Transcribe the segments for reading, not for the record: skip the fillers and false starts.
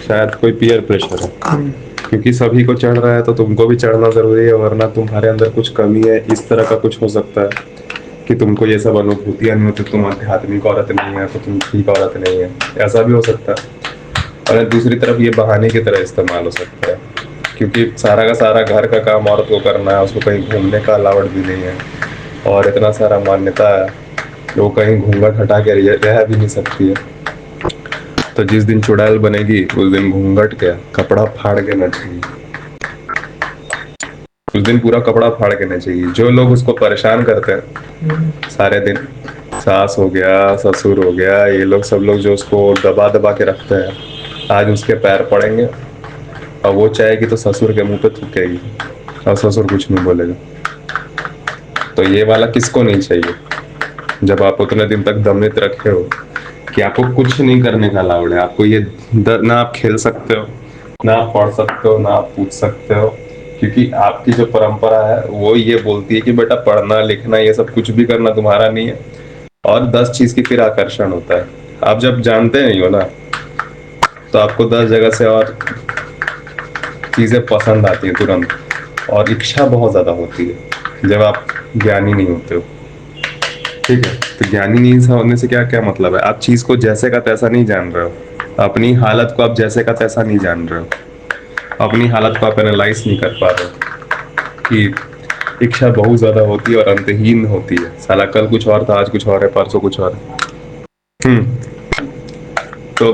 शायद कोई peer pressure है, क्योंकि सभी को चढ़ रहा है तो तुमको भी चढ़ना जरूरी है, वरना तुम्हारे अंदर कुछ कमी है, इस तरह का कुछ हो सकता है कि तुमको ये सब अनुभूतियां नहीं होती, तुम आध्यात्मिक औरत नहीं है तो तुम ठीक औरत नहीं है, ऐसा भी हो सकता है। और दूसरी तरफ ये बहाने की तरह इस्तेमाल हो सकता है, क्योंकि सारा का सारा घर का काम औरत को करना है, उसको कहीं घूमने का अलाउड भी नहीं है, और इतना सारा मान्यता है कि वो कहीं घूंघट हटा के रह भी नहीं सकती है। तो जिस दिन चुड़ैल बनेगी उस दिन घूंघट क्या, कपड़ा फाड़ के नचेगी, उस दिन पूरा कपड़ा फाड़ के नचेगी। जो लोग उसको परेशान करते हैं सारे दिन, सास हो गया, ससुर हो गया, ये लोग सब लोग जो उसको दबा दबा के रखते हैं, आज उसके पैर पड़ेंगे और वो चाहेगी तो ससुर के मुंह पे थूकेगी और ससुर कुछ नहीं बोलेगा। तो ये वाला किसको नहीं चाहिए, जब आप उतने दिन तक दमित रखे हो कि आपको कुछ नहीं करने का अलाउड है, आपको ये ना आप खेल सकते हो, ना आप पढ़ सकते हो, ना आप पूछ सकते हो, क्योंकि आपकी जो परंपरा है वो ये बोलती है कि बेटा पढ़ना लिखना ये सब कुछ भी करना तुम्हारा नहीं है। और 10 चीज की फिर आकर्षण होता है, आप जब जानते नहीं हो ना तो आपको 10 जगह से और चीजें पसंद आती है तुरंत, और इच्छा बहुत ज्यादा होती है जब आप ज्ञानी नहीं होते हो। ठीक है, तो ज्ञानी नहीं होने से क्या क्या मतलब है, आप चीज को जैसे का तैसा नहीं जान रहे हो, अपनी हालत को आप जैसे का तैसा नहीं जान रहे हो, अपनी हालत को आप एनालाइज नहीं कर पा रहे हो कि इच्छा बहुत ज्यादा होती है और अंतहीन होती है। साला कल कुछ और था, आज कुछ और है, परसों कुछ और है। तो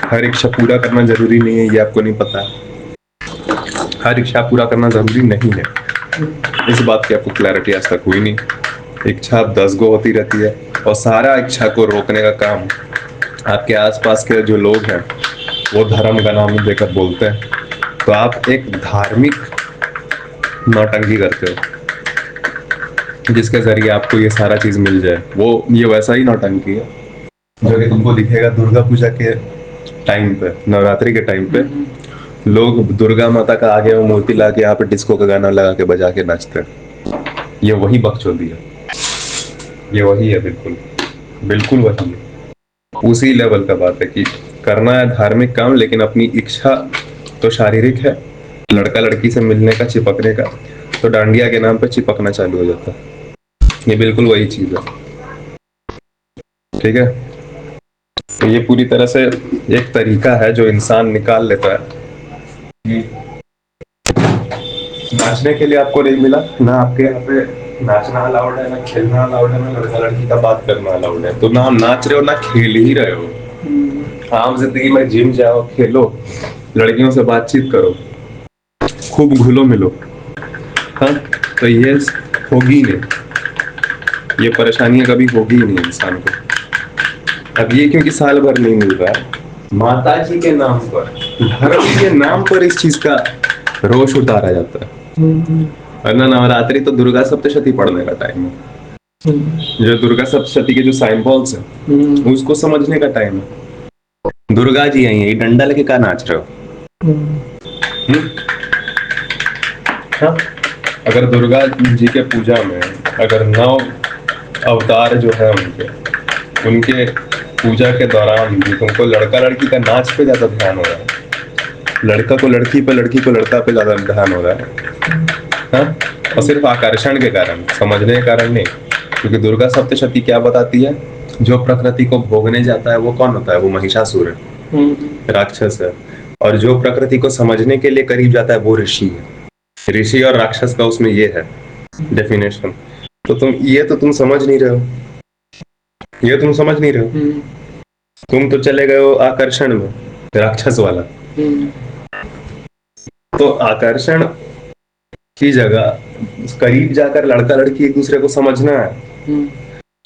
हर इच्छा पूरा करना जरूरी नहीं है, ये आपको नहीं पता। हर इच्छा पूरा करना जरूरी नहीं है, इस बात की आपको क्लैरिटी आज तक हुई नहीं। इच्छा 10 गो होती रहती है, और सारा इच्छा को रोकने का काम आपके आसपास के जो लोग हैं वो धर्म का नाम देकर बोलते हैं। तो आप एक धार्मिक नौटंकी करते हो जिसके जरिए आपको ये सारा चीज मिल जाए। वो ये वैसा ही नौटंकी है जो कि तुमको दिखेगा दुर्गा पूजा के टाइम पे, नवरात्रि के टाइम पे लोग दुर्गा माता का आगे वो मूर्ति ला के यहाँ पे डिस्को का गाना लगा के बजा के नाचते हैं। ये वही बकचोदी है, ये वही है, बिल्कुल बिल्कुल वही है। उसी लेवल का बात है कि करना है धार्मिक काम, लेकिन अपनी इच्छा तो शारीरिक है, लड़का लड़की से मिलने का, चिपकने का, तो डांडिया के नाम पे चिपकना चालू हो जाता है। ये बिल्कुल वही चीज है। ठीक है, तो ये पूरी तरह से एक तरीका है जो इंसान निकाल लेता है। नाचने के लिए आपको नहीं मिला ना, आपके यहाँ पे नाचना अलाउड है, ना खेलना अलाउड है, ना लड़का लड़की का बात करना अलाउड है, तो ना हम नाच रहे हो ना खेल ही रहे हो। आम जिंदगी में जिम जाओ, खेलो, लड़कियों से बातचीत करो, खूब घुलो मिलो, हाँ, तो ये होगी नहीं, ये परेशानियां कभी होगी ही नहीं इंसान को। अब ये क्योंकि साल भर नहीं मिल रहा है, माता जी के नाम पर, धर्म के नाम पर इस चीज का रोष उतारा जाता है। वरना नवरात्रि तो दुर्गा सप्तशती पढ़ने का टाइम है, जो दुर्गा सप्तशती के जो साइंबल्स है उसको समझने का टाइम है। दुर्गा जी आई है, ये डंडा लेके का नाच रहे हो? हाँ? अगर दुर्गा जी के पूजा में अगर 9 अवतार जो है उनके पूजा के दौरान भी तुमको लड़का लड़की का नाच पे ज्यादा ध्यान हो रहा है, लड़का को लड़की पे, लड़की को लड़का पे ज्यादा ध्यान हो रहा है, हाँ? और सिर्फ आकर्षण के कारण, समझने के कारण नहीं। क्योंकि दुर्गा सप्तशती क्या बताती है, जो प्रकृति को भोगने जाता है वो कौन होता है? वो महिषासुर है, राक्षस है। और जो प्रकृति को समझने के लिए करीब जाता है वो ऋषि है। ऋषि और राक्षस का उसमें ये है डेफिनेशन। तो तुम समझ नहीं रहे हो, ये तुम समझ नहीं रहे हो, तुम तो चले गए हो आकर्षण में, राक्षस वाला। तो आकर्षण की जगह करीब जाकर लड़का लड़की एक दूसरे को समझना है।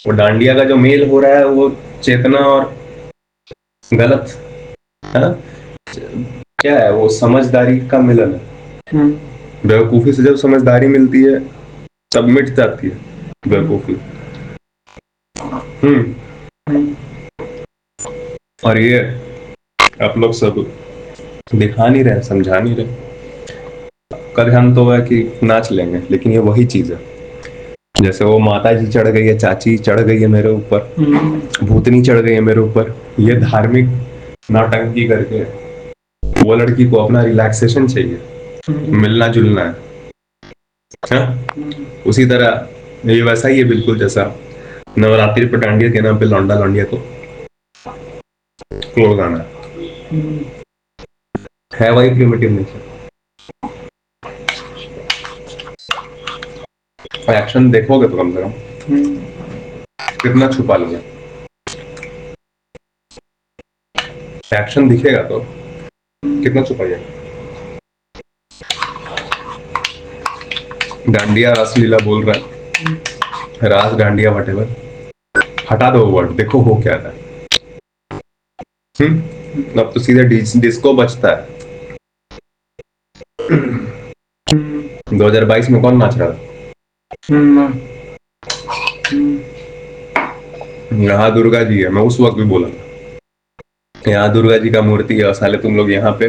वो डांडिया का जो मेल हो रहा है वो चेतना और गलत है, क्या है वो? समझदारी का मिलन है। बेवकूफी से जब समझदारी मिलती है तब मिट जाती है बेवकूफी। और ये आप लोग सब दिखा नहीं रहे, समझा नहीं रहे। का ध्यान तो है कि नाच लेंगे, लेकिन ये वही चीज है जैसे वो माता जी चढ़ गई है, चाची चढ़ गई है मेरे ऊपर, भूतनी चढ़ गई है मेरे ऊपर, ये धार्मिक नौटंकी करके। वो लड़की को अपना रिलैक्सेशन चाहिए, मिलना जुलना है। हाँ? उसी तरह ये वैसा ही है बिल्कुल, जैसा नवरात्रि पर डांडिया के नाम पे लौंडा लौंडिया को क्लोज आना है वही प्रिमिटिव नेचर। एक्शन देखोगे तो कम से कम कितना छुपा लोगे। एक्शन दिखेगा तो कितना छुपाइए। डांडिया रासलीला बोल रहा है, रास डांडिया वटेवर, हटा दो वर्ड, देखो हो क्या था। अब तो सीधे डिस्को बचता है। 2022 में कौन नाच रहा था? यहाँ दुर्गा जी है, मैं उस वक्त भी बोला था यहाँ दुर्गा जी का मूर्ति है, और साले तुम लोग यहाँ पे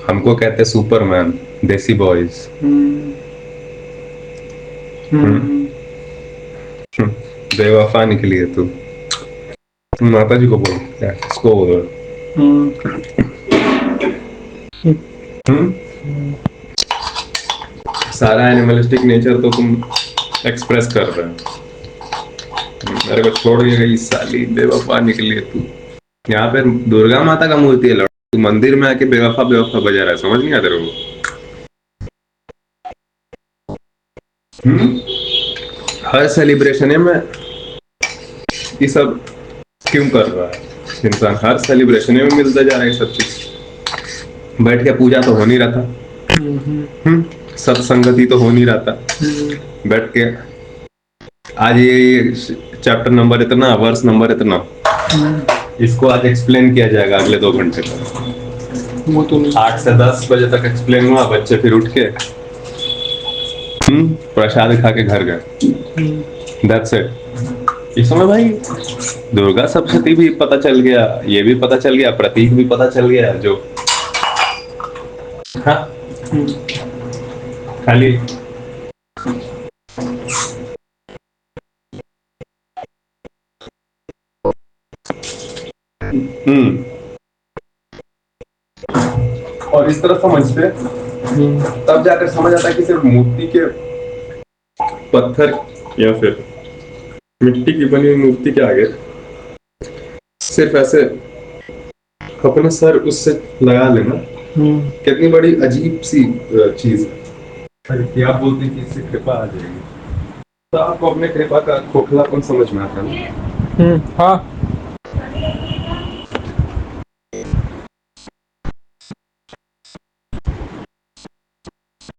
हमको कहते सुपरमैन, देसी बॉयज। बेवफा निकली है तू। माता जी को बोल, इसको बोलो। सारा एनिमलिस्टिक नेचर तो तुम एक्सप्रेस कर रहे हो, मेरे को छोड़ के गई साली, बेवफा निकली है तू। यहाँ पे दुर्गा माता का मूर्ति है, तू मंदिर में आके बेवफा बेवफा बजा रहा है, समझ नहीं आता तेरे को? हर सेलिब्रेशन में ये सब क्यों कर रहा है इंसान? हर सेलिब्रेशन में मिलता जा रहा है सब चीज। बैठ के पूजा तो हो नहीं रहा था, सत्संगति तो हो नहीं रहा था। बैठ के आज ये चैप्टर नंबर इतना, वर्स नंबर इतना, इसको आज एक्सप्लेन किया जाएगा अगले 2 घंटे तक। वो तो 8 से 10 बजे तक एक्सप्लेन हुआ, बच्चे फिर उठ के प्रसाद खा के घर गए। That's it. इस समय भाई दुर्गा सप्तशती भी पता चल गया, ये भी पता चल गया, प्रतीक भी पता चल गया, जो हाँ खाली और इस तरह समझते तब जाकर समझ आता है कि सिर्फ मूर्ति के पत्थर या फिर मिट्टी की बनी हुई मूर्ति के आगे सिर्फ ऐसे अपना सर उससे लगा लेना कितनी बड़ी अजीब सी चीज है। क्या बोलते हैं कि इससे कृपा आ जाएगी, तो आपको अपने कृपा का खोखलापन समझ में आता है। हाँ